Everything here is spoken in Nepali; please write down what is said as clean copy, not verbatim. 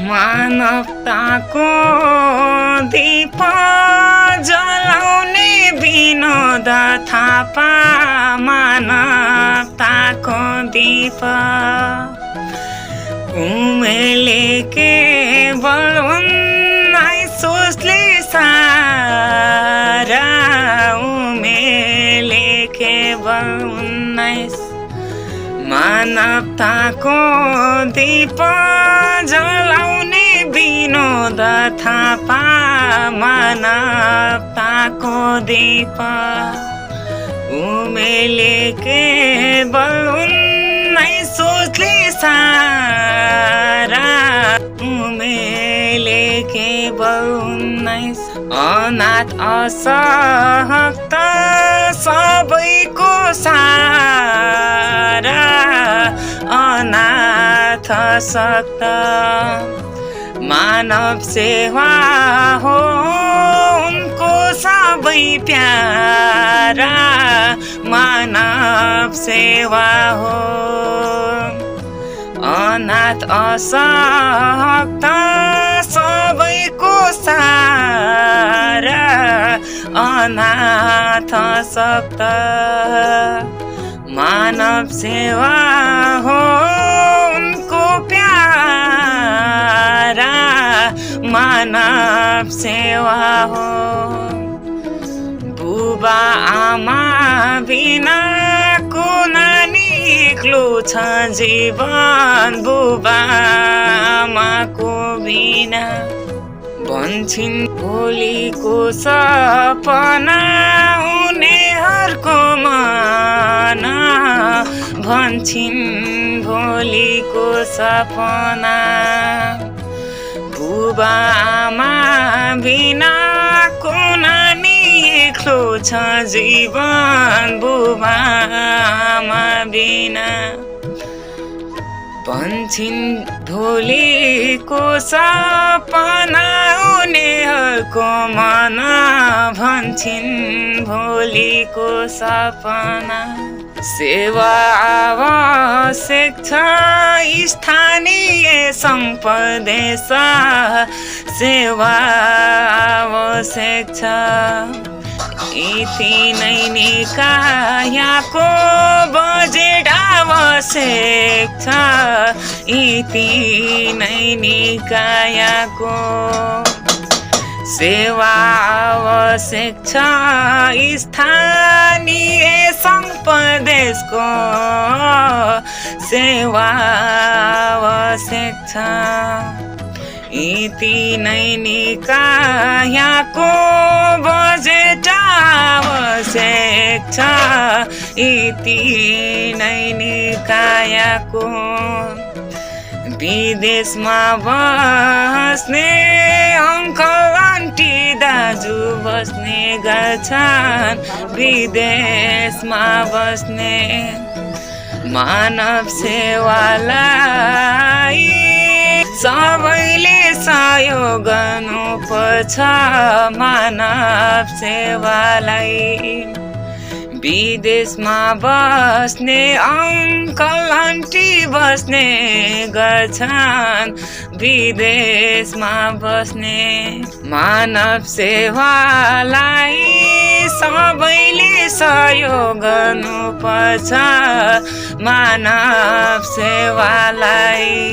मानवताको दीप जलाउने विनोद थापा मानवताको दीप उमेरले केवल 19 सोचले सारा उमेरले केवल 19 मानवताको दीप जलाउने विनोद थापा मानवताको दीप उमेरले केवल 19 सोचले सारा उमेरले केवल 19 अनाथ असहाय सबैको सारा अनाथ सक्त मानव सेवा हो उनको सबै प्यारा मानव सेवा हो अनाथ असहाय सबैको सारा अनाथ सक्त मानव सेवा हो उनको प्यारा मानव सेवा हो बुबा आमा बिना को नानी एक्लो छ जीवन बुबा आमाको बिना भन्छन् भोलिको सपना उनीहरूको मन भन्छन् भोलिको सपना बुबा आमा बिना को नानी एक्लो छ जीवन बुबा आमा बिना भन्छन् भोलिको सपना उनीहरूको मन भन्छन् भोलिको सपना सेवा आवश्यक छ स्थानीय सङ्घ-प्रदेश सेवा आवश्यक छ यति नै निकायको बजेट आवश्यक छ यति नै निकायको सेवा आवश्यक छ स्थानीय सङ्घ-प्रदेशको सेवा आवश्यक छ यति नै निकायको बजेट आवश्यक छ यति नै निकायको विदेशमा बस्ने अङ्कल आन्टी दाजु बस्ने गर्छन् विदेशमा बस्ने मानव सेवालाई सबैले सहयोग गर्नुपर्छ मानव सेवालाई विदेशमा बस्ने अङ्कल आन्टी बस्ने गर्छन् विदेशमा बस्ने मानव सेवालाई सबैले सहयोग गर्नुपर्छ मानव सेवालाई